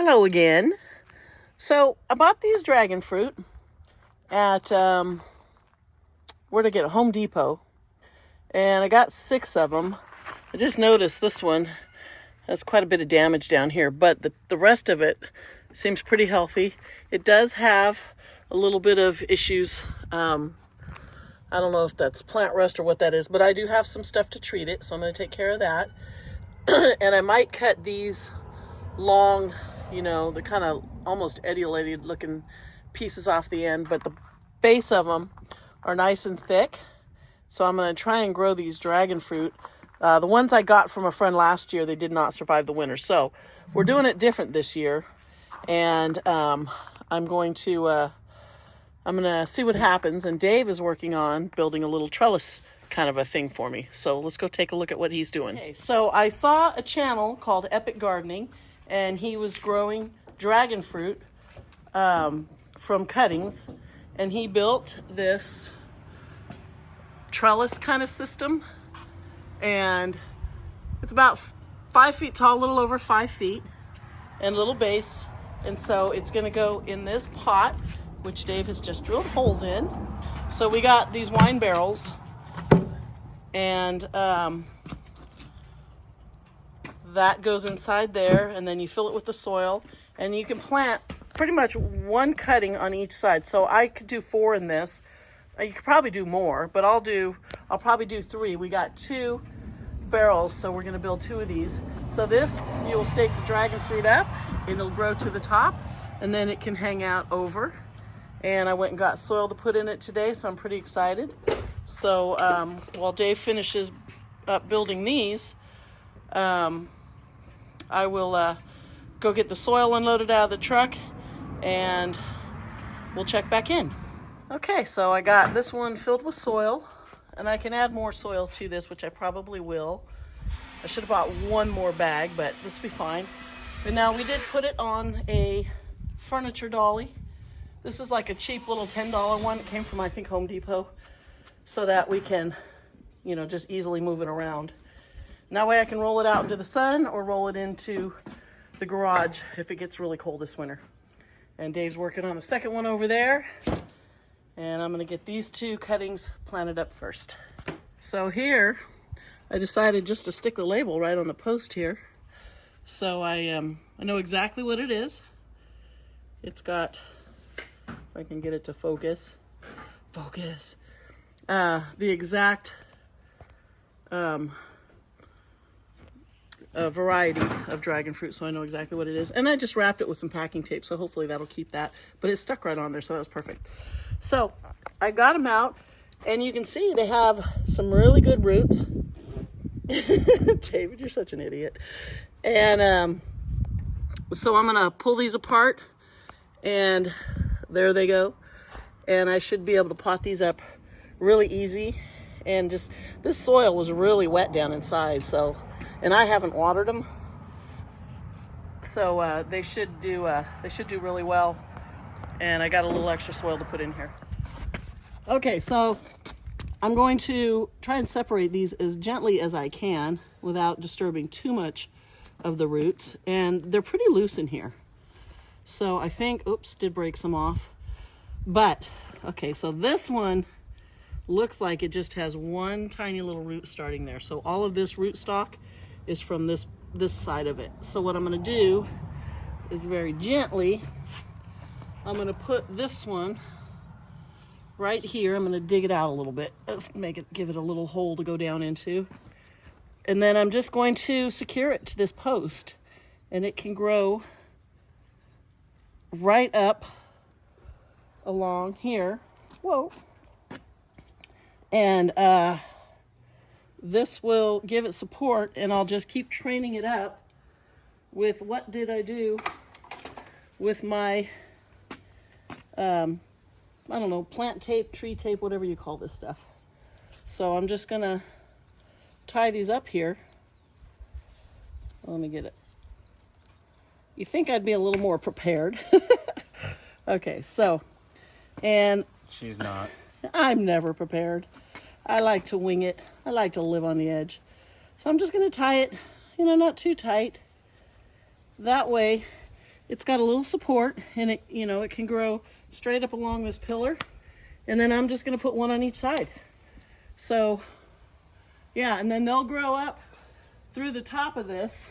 Hello again. So I bought these dragon fruit at, where'd I get it? Home Depot. And I got 6 of them. I just noticed this one has quite a bit of damage down here, but the rest of it seems pretty healthy. It does have a little bit of issues. I don't know if that's plant rust or what that is, but I do have some stuff to treat it, so I'm going to take care of that. And I might cut these long, the kind of almost etiolated looking pieces off the end, but the base of them are nice and thick. So I'm going to try and grow these dragon fruit. The ones I got from a friend last year, they did not survive the winter. So we're doing it different this year. And I'm going to see what happens. And Dave is working on building a little trellis kind of a thing for me. So let's go take a look at what he's doing. Okay, so I saw a channel called Epic Gardening, and he was growing dragon fruit from cuttings. And he built this trellis kind of system. And it's about 5 feet tall, a little over 5 feet, and a little base. And so it's going to go in this pot, which Dave has just drilled holes in. So we got these wine barrels, and that goes inside there, and then you fill it with the soil, and you can plant pretty much one cutting on each side. So I could do 4 in this. You could probably do more, but I'll probably do 3. We got 2 barrels, so we're going to build 2 of these. So this, you'll stake the dragon fruit up, it'll grow to the top, and then it can hang out over. And I went and got soil to put in it today, so I'm pretty excited. So while Dave finishes up building these, I will go get the soil unloaded out of the truck, and we'll check back in. Okay, so I got this one filled with soil, and I can add more soil to this, which I probably will. I should have bought 1 more bag, but this will be fine. But now we did put it on a furniture dolly. This is like a cheap little $10 one. It came from, I think, Home Depot, so that we can, just easily move it around. And that way I can roll it out into the sun or roll it into the garage if it gets really cold this winter. And Dave's working on the second one over there. And I'm going to get these 2 cuttings planted up first. So here, I decided just to stick the label right on the post here. So I know exactly what it is. It's got, if I can get it to focus, the exact variety of dragon fruit, so I know exactly what it is. And I just wrapped it with some packing tape, so hopefully that'll keep that. But it stuck right on there, so that was perfect. So I got them out, and you can see they have some really good roots. David, you're such an idiot. And so I'm gonna pull these apart, and there they go. And I should be able to pot these up really easy. And just, this soil was really wet down inside, so, and I haven't watered them. So they should do really well. And I got a little extra soil to put in here. Okay, so I'm going to try and separate these as gently as I can without disturbing too much of the roots. And they're pretty loose in here. So I think, oops, did break some off. But, okay, so this one looks like it just has one tiny little root starting there. So all of this root stock is from this side of it. So what I'm gonna do is very gently, I'm gonna put this one right here. I'm gonna dig it out a little bit. Let's give it a little hole to go down into. And then I'm just going to secure it to this post, and it can grow right up along here. Whoa. And this will give it support, and I'll just keep training it up with, what did I do with my I don't know, plant tape, tree tape, whatever you call this stuff. So I'm just gonna tie these up here. Let me get it. You think I'd be a little more prepared. Okay, so, and she's not. I'm never prepared. I like to wing it. I like to live on the edge. So I'm just gonna tie it, not too tight. That way it's got a little support, and it, you know, it can grow straight up along this pillar. And then I'm just going to put one on each side. So yeah, and then they'll grow up through the top of this,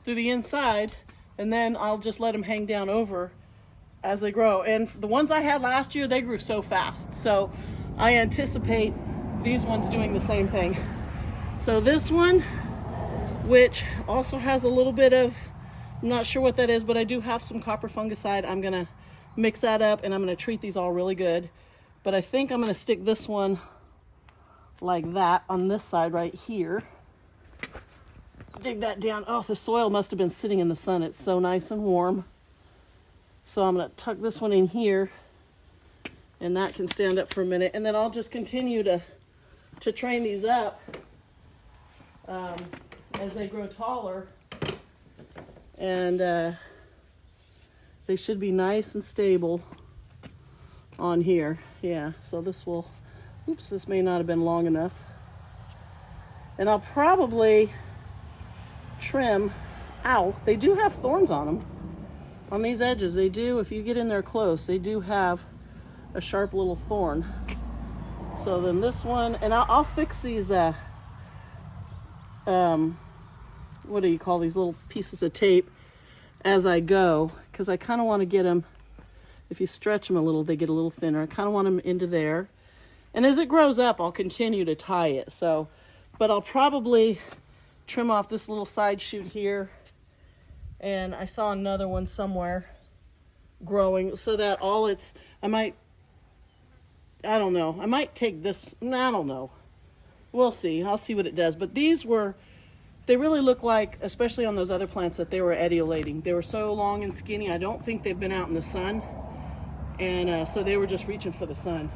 through the inside, and then I'll just let them hang down over as they grow. And the ones I had last year, they grew so fast. So I anticipate these ones doing the same thing. So this one, which also has a little bit of, I'm not sure what that is, but I do have some copper fungicide. I'm gonna mix that up and I'm gonna treat these all really good. But I think I'm gonna stick this one like that on this side right here. Dig that down. Oh, the soil must have been sitting in the sun. It's so nice and warm. So I'm gonna tuck this one in here, and that can stand up for a minute. And then I'll just continue to train these up as they grow taller. And they should be nice and stable on here. Yeah, so this will, oops, this may not have been long enough. And I'll probably trim, ow, they do have thorns on them. On these edges, they do, if you get in there close, they do have a sharp little thorn. So then this one, and I'll fix these, what do you call these little pieces of tape as I go, because I kind of want to get them, if you stretch them a little, they get a little thinner. I kind of want them into there. And as it grows up, I'll continue to tie it. So, but I'll probably trim off this little side shoot here. And I saw another one somewhere growing, so that all it's, I don't know. I might take this, I don't know. We'll see. I'll see what it does. But these were, they really look like, especially on those other plants, that they were etiolating. They were so long and skinny. I don't think they've been out in the sun. And so they were just reaching for the sun.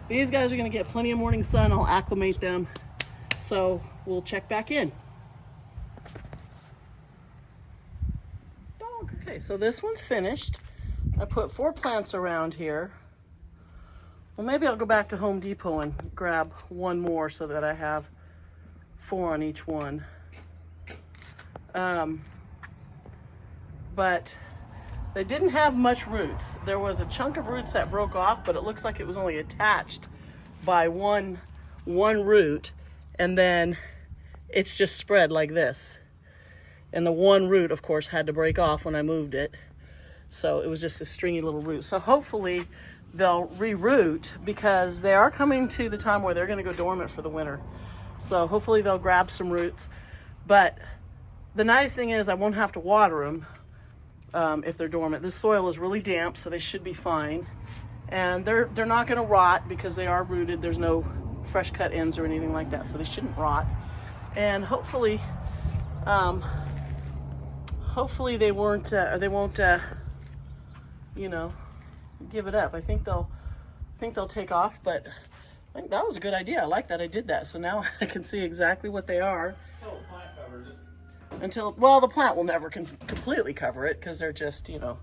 These guys are going to get plenty of morning sun. I'll acclimate them. So we'll check back in. Okay, so this one's finished. I put 4 plants around here. Well, maybe I'll go back to Home Depot and grab one more so that I have 4 on each one. But they didn't have much roots. There was a chunk of roots that broke off, but it looks like it was only attached by one root, and then it's just spread like this. And the one root, of course, had to break off when I moved it. So it was just a stringy little root. So hopefully they'll reroot, because they are coming to the time where they're going to go dormant for the winter. So hopefully they'll grab some roots. But the nice thing is I won't have to water them if they're dormant. This soil is really damp, so they should be fine. And they're not going to rot because they are rooted. There's no fresh cut ends or anything like that, so they shouldn't rot. And hopefully they won't, you know, give it up. I think they'll take off, but I think that was a good idea. I like that I did that. So now I can see exactly what they are. Until the plant covers it. Until, well, the plant will never completely cover it, because they're just, you know,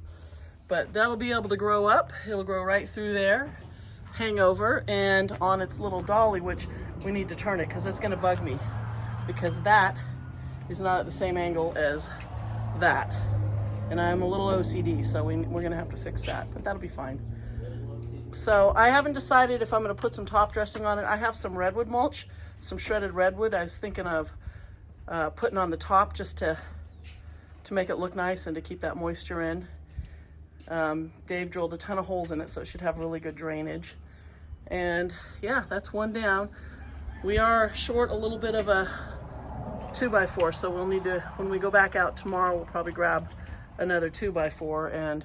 but that'll be able to grow up. It'll grow right through there, hang over, and on its little dolly, which we need to turn it because it's going to bug me, because that is not at the same angle as that. And I'm a little OCD, so we're going to have to fix that, but that'll be fine. So I haven't decided if I'm going to put some top dressing on it. I have some redwood mulch, some shredded redwood. I was thinking of putting on the top just to make it look nice and to keep that moisture in. Dave drilled a ton of holes in it, so it should have really good drainage. And yeah, that's one down. We are short a little bit of a 2x4, so we'll need to, when we go back out tomorrow, we'll probably grab another 2x4 and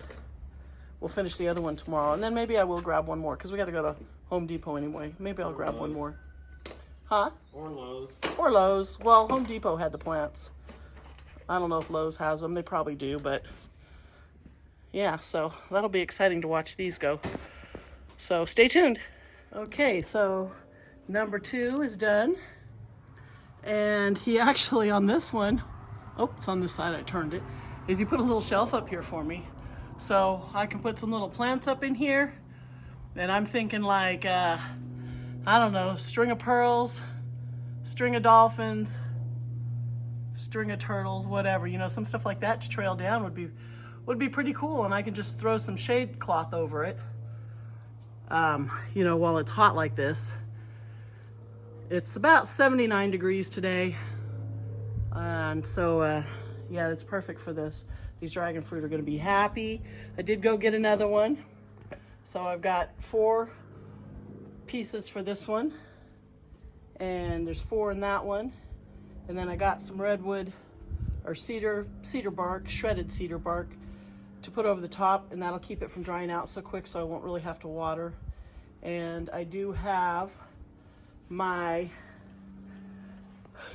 we'll finish the other one tomorrow. And then maybe I will grab one more, because we got to go to Home Depot anyway. Maybe I'll grab one more. Huh? Or Lowe's. Or Lowe's. Well, Home Depot had the plants. I don't know if Lowe's has them. They probably do, but yeah, so that'll be exciting to watch these go. So stay tuned. Okay, so number 2 is done. And he actually, on this one, oh, it's on this side, I turned it, is he put a little shelf up here for me. So I can put some little plants up in here. And I'm thinking like, I don't know, string of pearls, string of dolphins, string of turtles, whatever, you know, some stuff like that to trail down would be pretty cool, and I can just throw some shade cloth over it, you know, while it's hot like this. It's about 79 degrees today, and so yeah, it's perfect for this. These dragon fruit are going to be happy. I did go get another one, so I've got 4 pieces for this one, and there's 4 in that one, and then I got some redwood or cedar bark, shredded cedar bark, to put over the top, and that'll keep it from drying out so quick, so I won't really have to water. And I do have my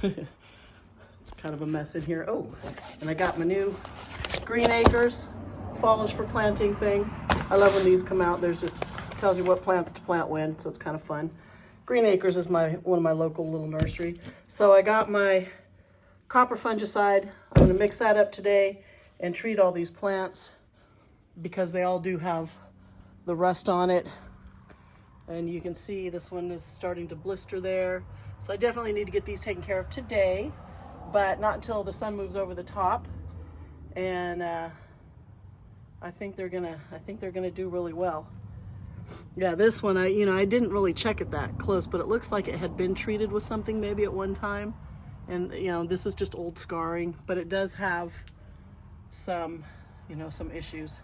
it's kind of a mess in here. Oh, and I got my new Green Acres foliage for planting thing. I love when these come out. There's just tells you what plants to plant when, so it's kind of fun. Green Acres is one of my local little nursery. So I got my copper fungicide. I'm going to mix that up today and treat all these plants because they all do have the rust on it. And you can see this one is starting to blister there. So I definitely need to get these taken care of today, but not until the sun moves over the top. And I think they're gonna do really well. Yeah, this one, I didn't really check it that close, but it looks like it had been treated with something maybe at one time. And this is just old scarring, but it does have some, some issues,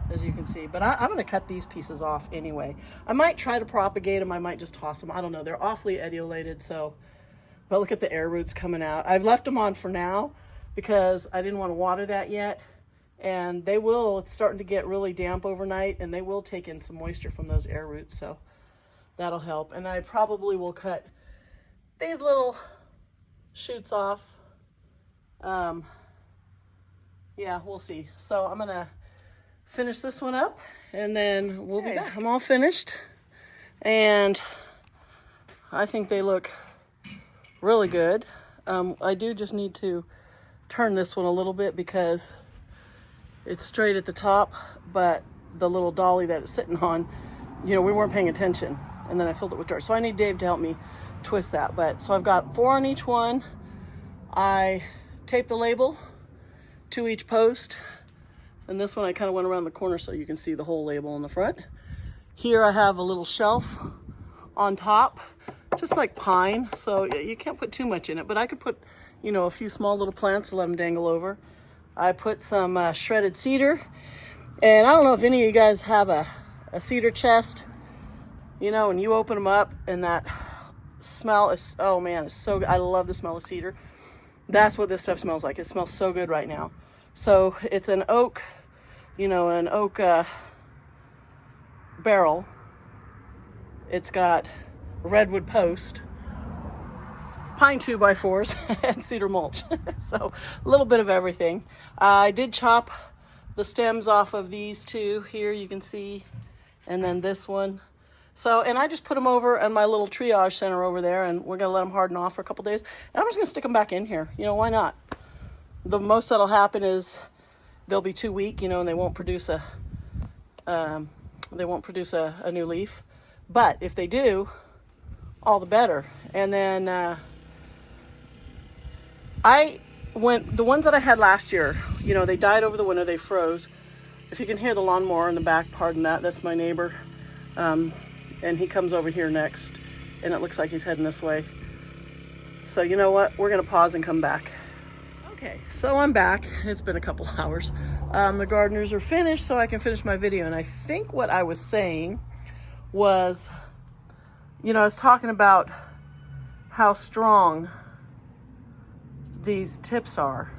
as you can see. But I'm gonna cut these pieces off anyway. I might try to propagate them. I might just toss them. I don't know. They're awfully etiolated, so, but look at the air roots coming out. I've left them on for now because I didn't want to water that yet. And it's starting to get really damp overnight, and they will take in some moisture from those air roots, so that'll help. And I probably will cut these little shoots off. Yeah, we'll see. So I'm gonna finish this one up, and then we'll be back. I'm all finished, and I think they look really good. I do just need to turn this one a little bit because it's straight at the top, but the little dolly that it's sitting on, we weren't paying attention, and then I filled it with dirt. So I need Dave to help me twist that. But so I've got 4 on each one. I taped the label to each post, and this one I kind of went around the corner so you can see the whole label in the front. Here I have a little shelf on top, just like pine, so you can't put too much in it, but I could put, a few small little plants to let them dangle over. I put some shredded cedar, and I don't know if any of you guys have a cedar chest, and you open them up, and that smell is, oh man, it's so good. I love the smell of cedar. That's what this stuff smells like. It smells so good right now. So it's an oak, barrel. It's got redwood post, pine 2x4s, and cedar mulch. So a little bit of everything. I did chop the stems off of these 2 here, you can see, and then this one. So, and I just put them over in my little triage center over there, and we're gonna let them harden off for a couple days. And I'm just gonna stick them back in here. Why not? The most that'll happen is they'll be too weak, and they won't produce a new leaf. But if they do, all the better. And then the ones that I had last year, they died over the winter, they froze. If you can hear the lawnmower in the back, pardon that, that's my neighbor. And he comes over here next, and it looks like he's heading this way. So you know what? We're gonna pause and come back. Okay, so I'm back. It's been a couple hours. The gardeners are finished, so I can finish my video. And I think what I was saying was, I was talking about how strong these tips are.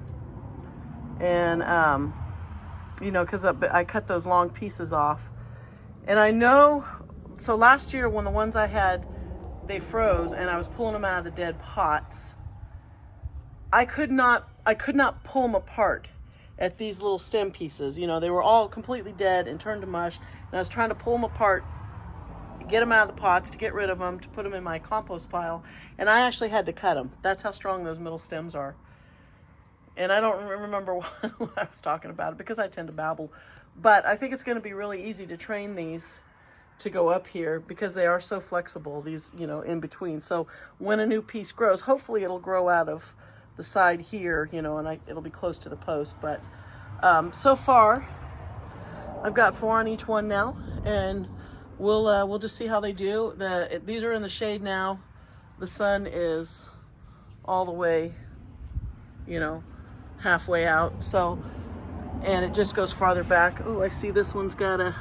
And, because I cut those long pieces off. And I know, so last year when the ones I had, they froze, and I was pulling them out of the dead pots, I could not pull them apart at these little stem pieces. They were all completely dead and turned to mush, and I was trying to pull them apart, get them out of the pots, to get rid of them, to put them in my compost pile, and I actually had to cut them. That's how strong those middle stems are. And I don't remember what I was talking about, because I tend to babble. But I think it's going to be really easy to train these to go up here, because they are so flexible, these, in between. So when a new piece grows, hopefully it'll grow out of the side here, and it'll be close to the post. But So far, I've got 4 on each one now, and we'll just see how they do. These are in the shade now. The sun is all the way, you know, halfway out. So, and it just goes farther back. Oh, I see this one's got a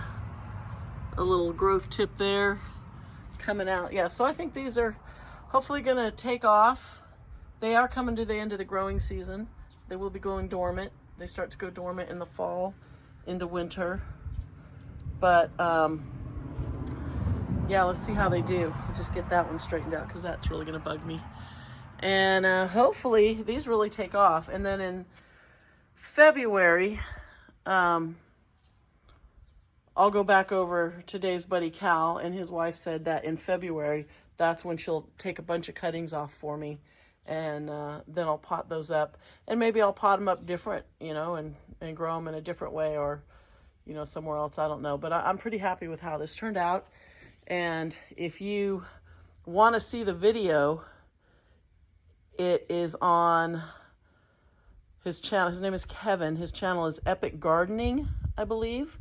little growth tip there coming out. Yeah, so I think these are hopefully gonna take off. They are coming to the end of the growing season. They will be going dormant. They start to go dormant in the fall into winter. But yeah, let's see how they do. I'll just get that one straightened out because that's really gonna bug me. And hopefully these really take off. And then in February, I'll go back over to Dave's buddy Cal, and his wife said that in February, that's when she'll take a bunch of cuttings off for me, and then I'll pot those up. And maybe I'll pot them up different, you know, and grow them in a different way, or, you know, somewhere else, I don't know. But I'm pretty happy with how this turned out. And if you want to see the video, it is on his channel. His name is Kevin. His channel is Epic Gardening, I believe.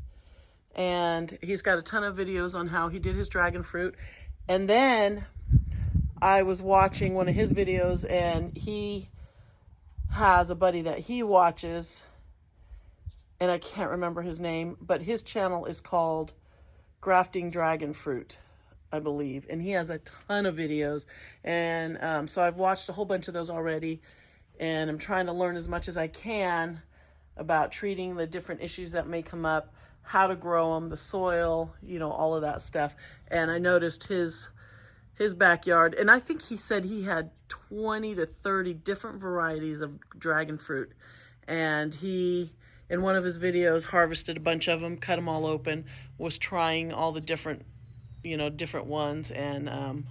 And he's got a ton of videos on how he did his dragon fruit. And then I was watching one of his videos, and he has a buddy that he watches, and I can't remember his name, but his channel is called Grafting Dragon Fruit, I believe. And he has a ton of videos. And so I've watched a whole bunch of those already, and I'm trying to learn as much as I can about treating the different issues that may come up, how to grow them, the soil, you know, all of that stuff. And I noticed his backyard, and I think he said he had 20 to 30 different varieties of dragon fruit. And he, in one of his videos, harvested a bunch of them, cut them all open, was trying all the different, you know, different ones. And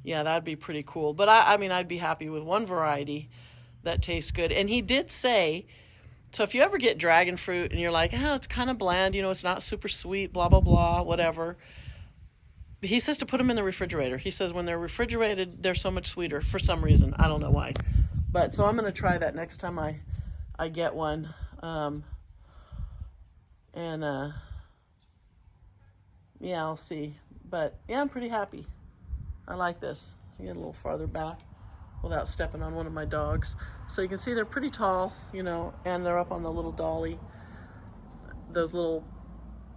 yeah, that'd be pretty cool. But I mean, I'd be happy with one variety that tastes good. And he did say, so if you ever get dragon fruit and you're like, oh, it's kind of bland, you know, it's not super sweet, blah, blah, blah, whatever. He says to put them in the refrigerator. He says when they're refrigerated, they're so much sweeter for some reason. I don't know why. But so I'm going to try that next time I get one. Yeah, I'll see. But yeah, I'm pretty happy. I like this. Get a little farther back without stepping on one of my dogs. So you can see they're pretty tall, you know, and they're up on the little dolly. Those little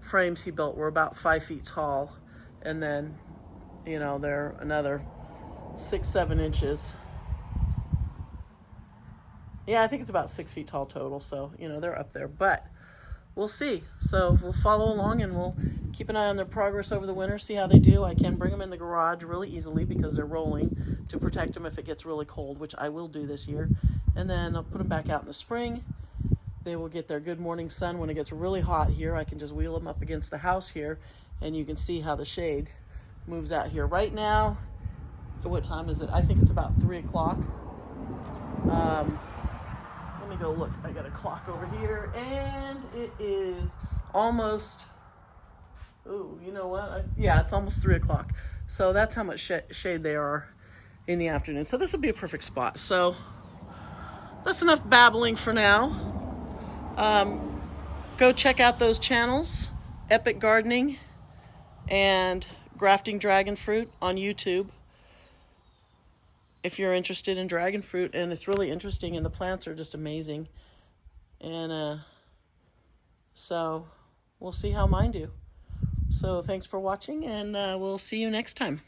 frames he built were about 5 feet tall. And then, you know, they're another 6-7 inches. Yeah, I think it's about 6 feet tall total. So, you know, they're up there, but we'll see. So we'll follow along, and we'll keep an eye on their progress over the winter, see how they do. I can bring them in the garage really easily because they're rolling, to protect them if it gets really cold, which I will do this year. And then I'll put them back out in the spring. They will get their good morning sun when it gets really hot here. I can just wheel them up against the house here, and you can see how the shade moves out here. Right now, what time is it? I think it's about 3 o'clock. Let me go look. I got a clock over here, and it is almost, oh, you know what? Yeah, it's almost 3 o'clock. So that's how much shade they are in the afternoon. So this would be a perfect spot. So that's enough babbling for now. Go check out those channels, Epic Gardening and Grafting Dragon Fruit on YouTube, if you're interested in dragon fruit. And it's really interesting, and the plants are just amazing. And so we'll see how mine do. So thanks for watching, and we'll see you next time.